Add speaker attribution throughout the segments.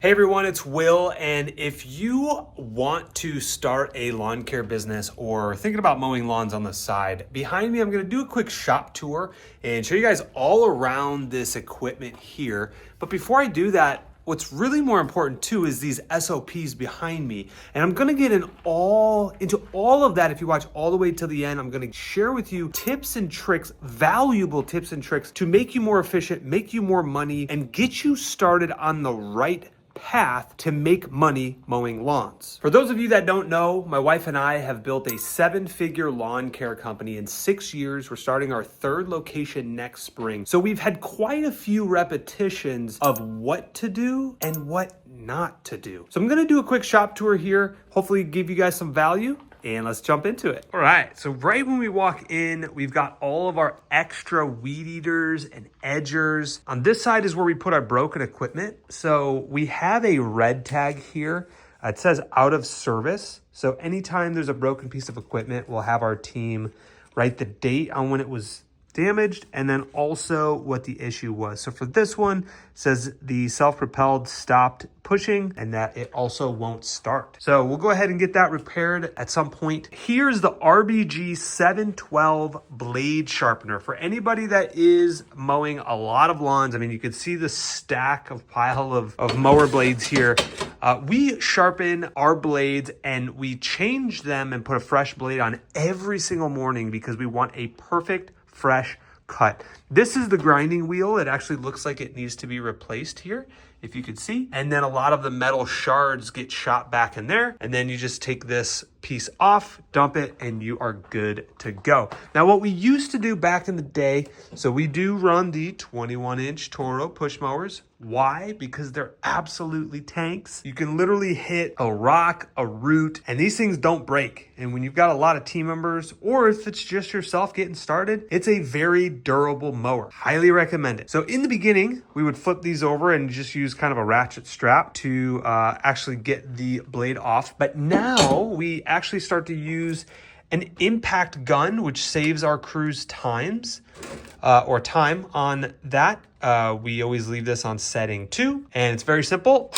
Speaker 1: Hey everyone, it's Will, and if you want to start a lawn care business or thinking about mowing lawns on the side, behind me I'm going to do a quick shop tour and show you guys all around this equipment here. But before I do that, what's really more important too is these SOPs behind me. And I'm gonna get into all of that. If you watch all the way to the end, I'm gonna share with you tips and tricks, valuable tips and tricks to make you more efficient, make you more money, and get you started on the right path to make money mowing lawns. For those of you that don't know, my wife and I have built a 7-figure lawn care company in 6 years. We're starting our 3rd location next spring. So we've had quite a few repetitions of what to do and what not to do. So I'm gonna do a quick shop tour here, hopefully give you guys some value. And let's jump into it. All right, so right when we walk in, we've got all of our extra weed eaters and edgers. On this side is where we put our broken equipment. So we have a red tag here. It says out of service. So anytime there's a broken piece of equipment, we'll have our team write the date on when it was damaged and then also what the issue was. So for this one, it says the self-propelled stopped pushing and that it also won't start. So we'll go ahead and get that repaired at some point. Here's the RBG 712 blade sharpener. For anybody that is mowing a lot of lawns, I mean, you can see the stack of pile of mower blades here. We sharpen our blades and we change them and put a fresh blade on every single morning because we want a perfect fresh cut. This is the grinding wheel. It actually looks like it needs to be replaced here, if you could see. And then a lot of the metal shards get shot back in there. And then you just take this piece off, dump it, and you are good to go. Now, what we used to do back in the day, so we do run the 21-inch Toro push mowers. Why? Because they're absolutely tanks. You can literally hit a rock, a root, and these things don't break. And when you've got a lot of team members, or if it's just yourself getting started, it's a very durable mower. Highly recommend it. So in the beginning, we would flip these over and just use kind of a ratchet strap to actually get the blade off. But now we actually start to use an impact gun, which saves our crews time on that. We always leave this on setting 2, and it's very simple.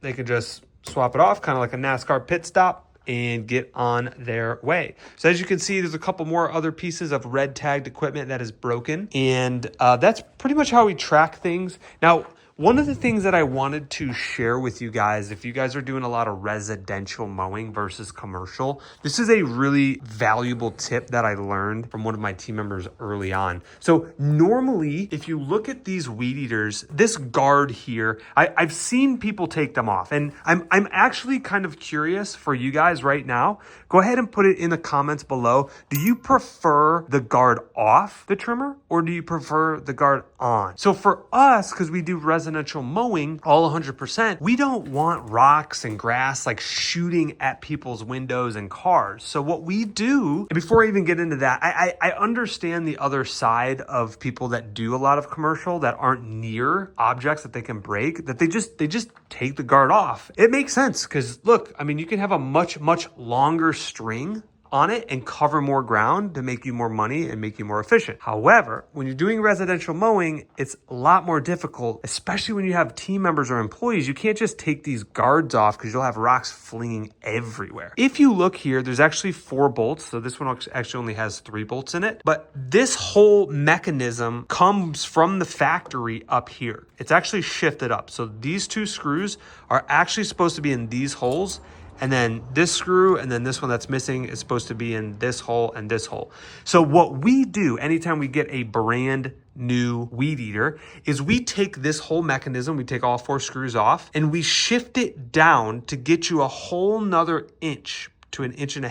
Speaker 1: They can just swap it off, kind of like a NASCAR pit stop, and get on their way. So as you can see, there's a couple more other pieces of red tagged equipment that is broken, and that's pretty much how we track things. Now, one of the things that I wanted to share with you guys, if you guys are doing a lot of residential mowing versus commercial, this is a really valuable tip that I learned from one of my team members early on. So normally, if you look at these weed eaters, this guard here, I've seen people take them off, and I'm actually kind of curious for you guys right now. Go ahead and put it in the comments below. Do you prefer the guard off the trimmer, or do you prefer the guard on? So for us, because we do residential mowing all 100%, we don't want rocks and grass like shooting at people's windows and cars. So what we do, and before I even get into that, I understand the other side of people that do a lot of commercial that aren't near objects that they can break, that they just take the guard off. It makes sense because look, I mean, you can have a much longer string on it and cover more ground to make you more money and make you more efficient. However, when you're doing residential mowing, it's a lot more difficult, especially when you have team members or employees. You can't just take these guards off because you'll have rocks flinging everywhere. If you look here, there's actually 4 bolts. So this one actually only has 3 bolts in it, but this whole mechanism comes from the factory up here. It's actually shifted up. So these 2 screws are actually supposed to be in these holes. And then this screw and then this one that's missing is supposed to be in this hole and this hole. So what we do anytime we get a brand new weed eater is we take this whole mechanism, we take all 4 screws off, and we shift it down to get you a whole nother inch to 1.5 inches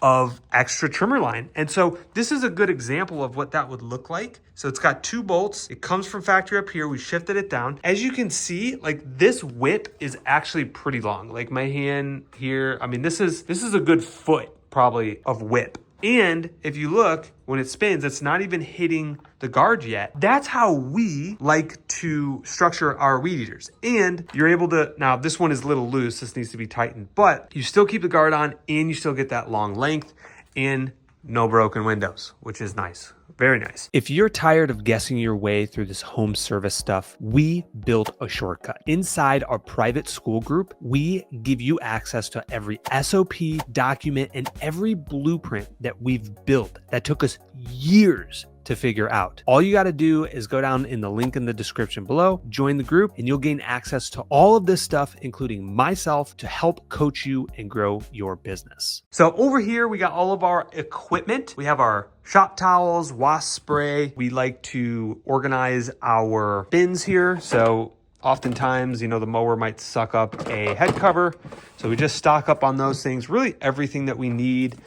Speaker 1: of extra trimmer line. And so this is a good example of what that would look like. So it's got 2 bolts. It comes from factory up here. We shifted it down. As you can see, like this whip is actually pretty long. Like my hand here, I mean, this is a good foot probably of whip. And if you look, when it spins, it's not even hitting the guard yet. That's how we like to structure our weed eaters. And you're able to, now this one is a little loose, this needs to be tightened, but you still keep the guard on and you still get that long length. And no broken windows, which is nice. Very nice. If you're tired of guessing your way through this home service stuff, we built a shortcut. Inside our private school group, we give you access to every SOP, document, and every blueprint that we've built that took us years to figure out. All you got to do is go down in the link in the description below, join the group, and you'll gain access to all of this stuff, including myself, to help coach you and grow your business. So over here, we got all of our equipment. We have our shop towels, wasp spray. We like to organize our bins here. So oftentimes, the mower might suck up a head cover. So we just stock up on those things, really everything that we need.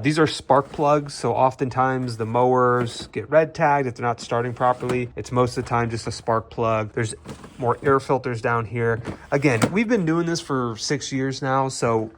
Speaker 1: These are spark plugs, so oftentimes the mowers get red tagged if they're not starting properly. It's most of the time just a spark plug. There's more air filters down here. Again, we've been doing this for 6 years now, so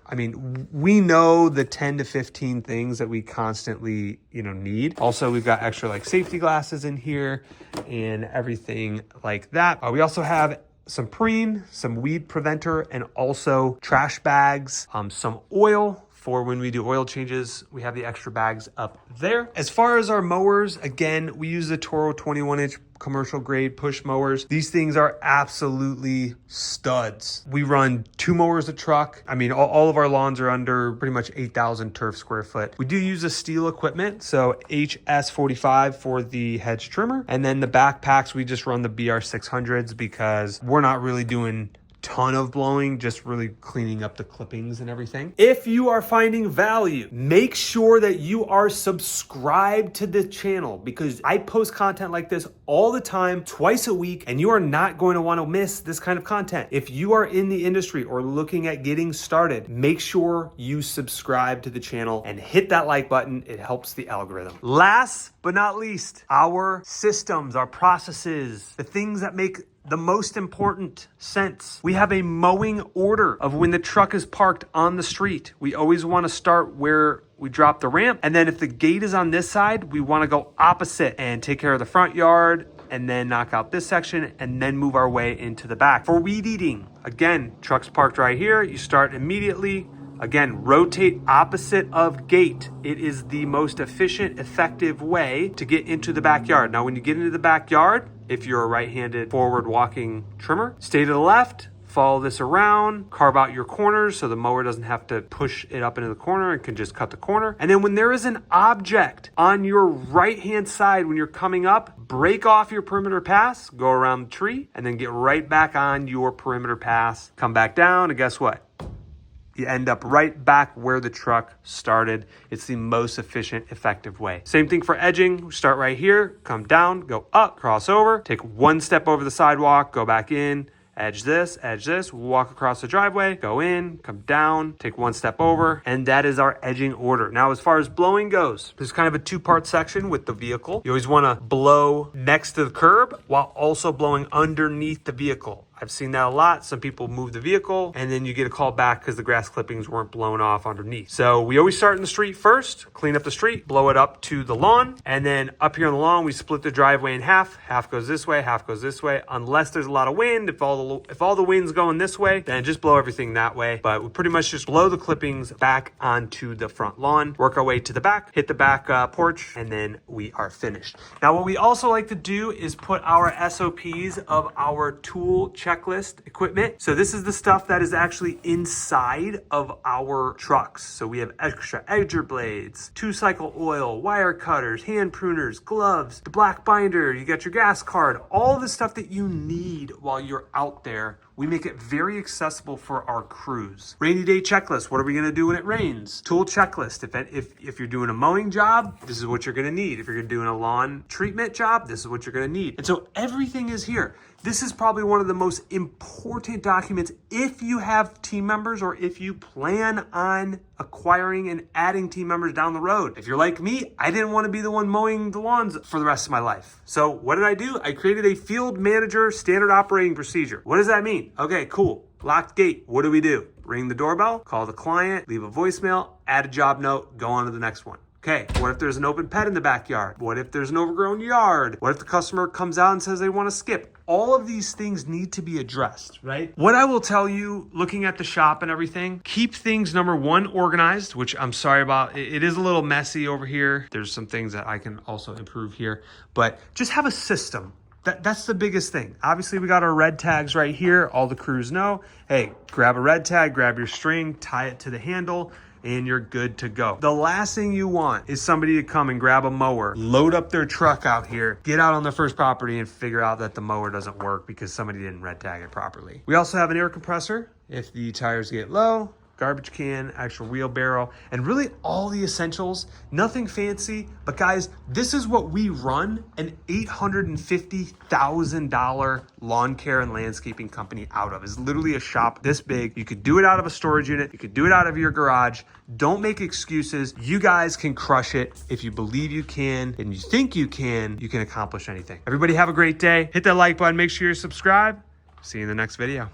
Speaker 1: we know the 10 to 15 things that we constantly need. Also, we've got extra safety glasses in here and everything like that. We also have some preen, some weed preventer, and also trash bags, some oil. For when we do oil changes, we have the extra bags up there. As far as our mowers, again, we use the Toro 21-inch commercial grade push mowers. These things are absolutely studs. We run 2 mowers a truck. All of our lawns are under pretty much 8,000 turf square foot. We do use a steel equipment, so HS45 for the hedge trimmer. And then the backpacks, we just run the BR600s because we're not really doing ton of blowing, just really cleaning up the clippings and everything. If you are finding value, make sure that you are subscribed to the channel because I post content like this all the time, twice a week, and you are not going to want to miss this kind of content. If you are in the industry or looking at getting started, make sure you subscribe to the channel and hit that like button. It helps the algorithm. Last but not least, our systems, our processes, the things that make the most important sense. We have a mowing order of when the truck is parked on the street. We always want to start where we drop the ramp. And then if the gate is on this side, we want to go opposite and take care of the front yard and then knock out this section and then move our way into the back. For weed eating, again, truck's parked right here. You start immediately. Again, rotate opposite of gate. It is the most efficient, effective way to get into the backyard. Now, when you get into the backyard, if you're a right-handed forward walking trimmer, stay to the left, follow this around, carve out your corners so the mower doesn't have to push it up into the corner and can just cut the corner. And then when there is an object on your right-hand side when you're coming up, break off your perimeter pass, go around the tree, and then get right back on your perimeter pass. Come back down, and guess what? You end up right back where the truck started. It's the most efficient, effective way. Same thing for edging. Start right here, come down, go up, cross over, take one step over the sidewalk, go back in, edge this, walk across the driveway, go in, come down, take one step over, and that is our edging order. Now, as far as blowing goes, there's kind of a 2-part section with the vehicle. You always want to blow next to the curb while also blowing underneath the vehicle. I've seen that a lot. Some people move the vehicle and then you get a call back because the grass clippings weren't blown off underneath. So we always start in the street first, clean up the street, blow it up to the lawn. And then up here on the lawn, we split the driveway in half. Half goes this way, half goes this way. Unless there's a lot of wind, if all the wind's going this way, then just blow everything that way. But we pretty much just blow the clippings back onto the front lawn, work our way to the back, hit the back porch, and then we are finished. Now, what we also like to do is put our SOPs of our tool checklist equipment. So this is the stuff that is actually inside of our trucks. So we have extra edger blades, 2-cycle oil, wire cutters, hand pruners, gloves, the black binder, you got your gas card, all the stuff that you need while you're out there. We make it very accessible for our crews. Rainy day checklist. What are we gonna do when it rains? Tool checklist. If you're doing a mowing job, this is what you're gonna need. If you're doing a lawn treatment job, this is what you're gonna need. And so everything is here. This is probably one of the most important documents if you have team members or if you plan on acquiring and adding team members down the road. If you're like me, I didn't want to be the one mowing the lawns for the rest of my life. So what did I do? I created a field manager standard operating procedure. What does that mean? Okay, cool. Locked gate. What do we do? Ring the doorbell, call the client, leave a voicemail, add a job note, go on to the next one. Okay, what if there's an open pet in the backyard? What if there's an overgrown yard? What if the customer comes out and says they want to skip? All of these things need to be addressed, right? What I will tell you, looking at the shop and everything, keep things, number one, organized, which I'm sorry about. It is a little messy over here. There's some things that I can also improve here, but just have a system. That's the biggest thing. Obviously, we got our red tags right here. All the crews know, hey, grab a red tag, grab your string, tie it to the handle, and you're good to go. The last thing you want is somebody to come and grab a mower, load up their truck out here, get out on the first property and figure out that the mower doesn't work because somebody didn't red tag it properly. We also have an air compressor if the tires get low, garbage can, actual wheelbarrow, and really all the essentials. Nothing fancy, but guys, this is what we run an $850,000 lawn care and landscaping company out of. It's literally a shop this big. You could do it out of a storage unit. You could do it out of your garage. Don't make excuses. You guys can crush it. If you believe you can and you think you can accomplish anything. Everybody have a great day. Hit that like button. Make sure you're subscribed. See you in the next video.